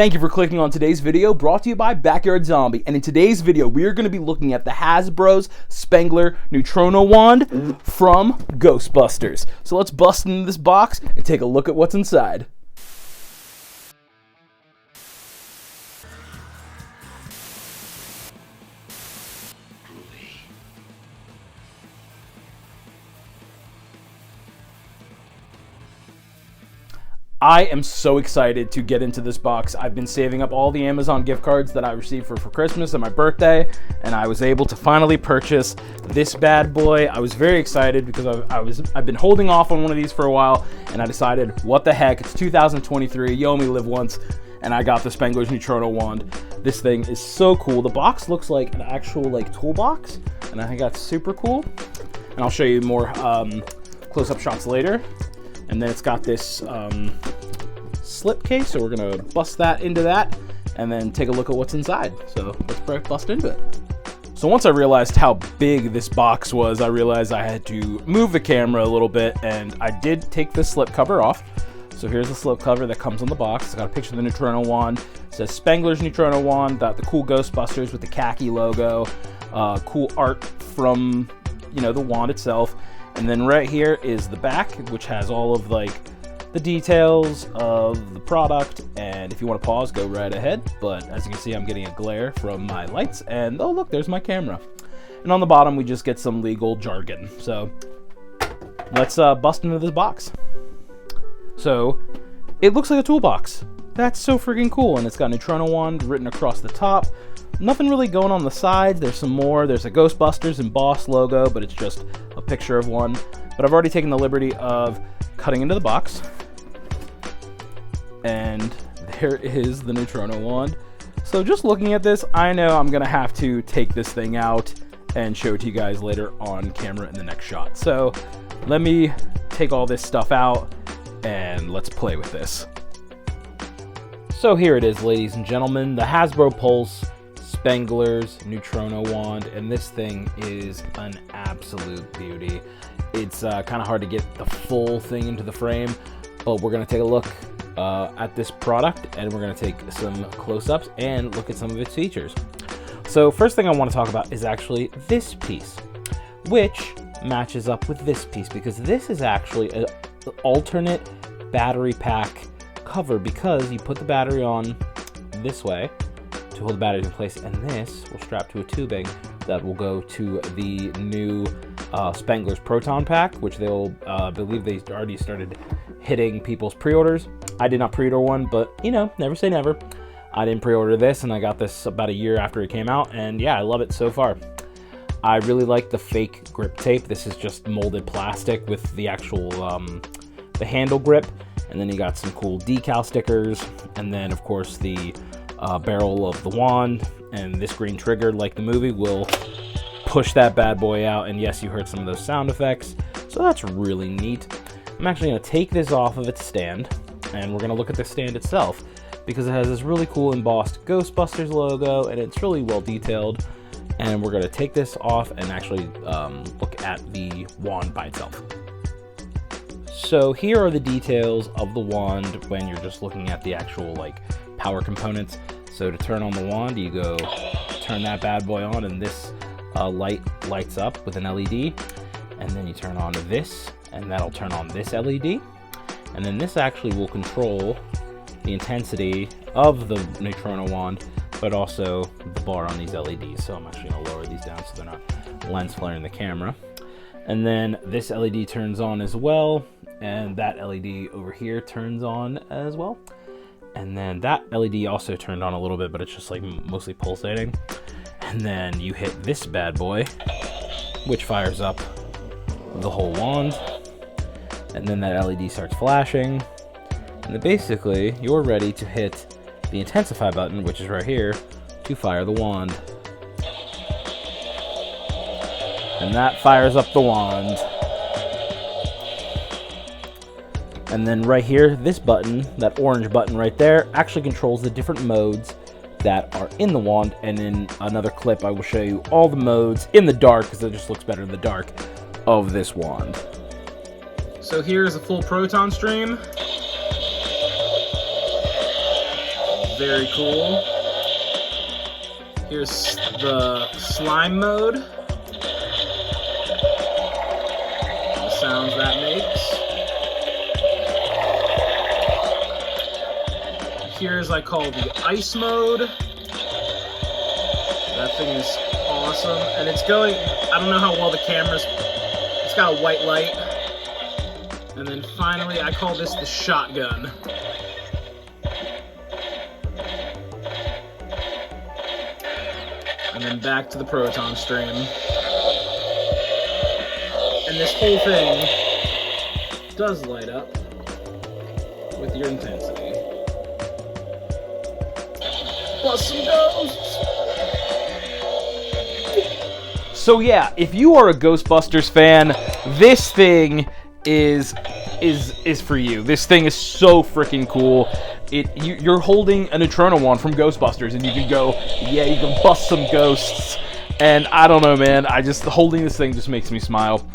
Thank you for clicking on today's video, brought to you by Backyard Zombie. And in today's video, we are going to be looking at the Hasbro's Spengler Neutrona wand from Ghostbusters. So let's bust into this box and take a look at what's inside. I am so excited to get into this box. I've been saving up all the Amazon gift cards that I received for Christmas and my birthday, and I was able to finally purchase this bad boy. I was very excited because I've been holding off on one of these for a while, and I decided, what the heck, it's 2023, you only live once, and I got the Spengler's Neutrona wand. This thing is so cool. The box looks like an actual toolbox, and I think that's super cool. And I'll show you more close-up shots later. And then it's got this slip case, so we're gonna bust that into that and then take a look at what's inside. So let's bust into it. So once I realized how big this box was, I realized I had to move the camera a little bit, and I did take this slip cover off. So here's the slip cover that comes on the box. It's got a picture of the Neutrona wand. It says Spengler's Neutrona wand, got the cool Ghostbusters with the khaki logo, cool art from the wand itself. And then right here is the back, which has all of the details of the product. And if you want to pause, go right ahead. But as you can see, I'm getting a glare from my lights. And oh look, there's my camera. And on the bottom, we just get some legal jargon. So let's bust into this box. So it looks like a toolbox. That's so freaking cool. And it's got Neutrona wand written across the top. Nothing really going on the sides. There's some more. There's a Ghostbusters embossed logo, but it's just a picture of one. But I've already taken the liberty of cutting into the box. And there is the Neutrona wand. So just looking at this, I know I'm going to have to take this thing out and show it to you guys later on camera in the next shot. So let me take all this stuff out and let's play with this. So here it is, ladies and gentlemen, the Hasbro Pulse Spengler's Neutrona wand, and this thing is an absolute beauty. It's kind of hard to get the full thing into the frame, but we're going to take a look at this product, and we're going to take some close-ups and look at some of its features. So first thing I want to talk about is actually this piece, which matches up with this piece, because this is actually an alternate battery pack cover, because you put the battery on this way to hold the batteries in place, and this will strap to a tubing that will go to the new Spengler's Proton Pack, which they'll believe they already started hitting people's pre-orders. I did not pre-order one, but never say never. I didn't pre-order this, and I got this about a year after it came out, and yeah, I love it so far. I really like the fake grip tape. This is just molded plastic with the actual the handle grip, and then you got some cool decal stickers, and then of course the barrel of the wand, and this green trigger, like the movie, will push that bad boy out. And yes, you heard some of those sound effects, so that's really neat. I'm actually going to take this off of its stand, and we're going to look at the stand itself, because it has this really cool embossed Ghostbusters logo, and it's really well detailed. And we're going to take this off and actually look at the wand by itself. So here are the details of the wand when you're just looking at the actual power components. So to turn on the wand, you go turn that bad boy on, and this light lights up with an LED. And then you turn on this, and that'll turn on this LED. And then this actually will control the intensity of the Neutrona wand, but also the bar on these LEDs. So I'm actually going to lower these down so they're not lens flaring the camera. And then this LED turns on as well, and that LED over here turns on as well. And then that LED also turned on a little bit, but it's just mostly pulsating. And then you hit this bad boy, which fires up the whole wand. And then that LED starts flashing. And then basically you're ready to hit the intensify button, which is right here, to fire the wand. And that fires up the wand. And then right here, this button, that orange button right there, actually controls the different modes that are in the wand. And in another clip, I will show you all the modes in the dark, because it just looks better in the dark, of this wand. So here's a full proton stream. very cool. Here's the slime mode. The sounds that makes. Here's, I call the ice mode. That thing is awesome. And it's going, I don't know how well the camera's, it's got a white light. And then finally, I call this the shotgun. And then back to the proton stream. And this whole thing does light up with your intensity. Plus some ghosts! So yeah, if you are a Ghostbusters fan, this thing is for you. This thing is so freaking cool. You're holding a Neutrona wand from Ghostbusters, and you can go, yeah, you can bust some ghosts. And I don't know, man. Holding this thing just makes me smile.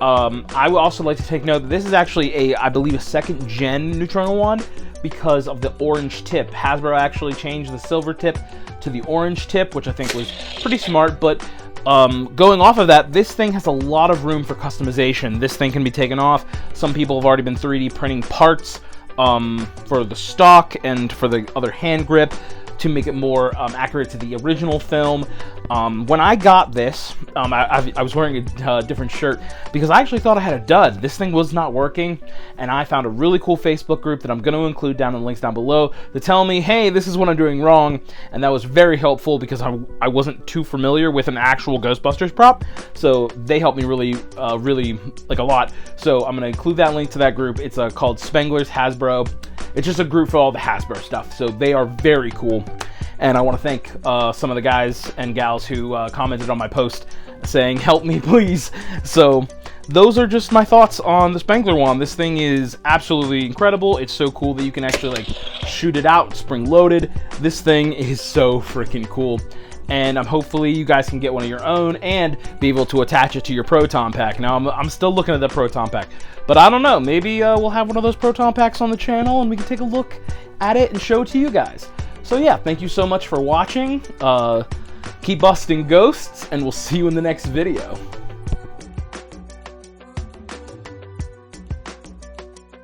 I would also like to take note that this is actually I believe a second gen Neutrona wand because of the orange tip. Hasbro actually changed the silver tip to the orange tip, which I think was pretty smart. But going off of that, this thing has a lot of room for customization. This thing can be taken off. Some people have already been 3D printing parts for the stock and for the other hand grip to make it more accurate to the original film. When I got this, I was wearing a different shirt because I actually thought I had a dud. This thing was not working, and I found a really cool Facebook group that I'm going to include down in the links down below to tell me, hey, this is what I'm doing wrong, and that was very helpful because I wasn't too familiar with an actual Ghostbusters prop, so they helped me really like a lot. So I'm going to include that link to that group. It's called SPENGLER'S Hasbro. It's just a group for all the Hasbro stuff, so they are very cool. And I want to thank some of the guys and gals who commented on my post saying, help me, please. So those are just my thoughts on the Spengler wand. This thing is absolutely incredible. It's so cool that you can actually like shoot it out, spring-loaded. This thing is so freaking cool. And hopefully you guys can get one of your own and be able to attach it to your proton pack. Now, I'm still looking at the proton pack, but I don't know. Maybe we'll have one of those proton packs on the channel and we can take a look at it and show it to you guys. So yeah, thank you so much for watching. Keep busting ghosts, and we'll see you in the next video.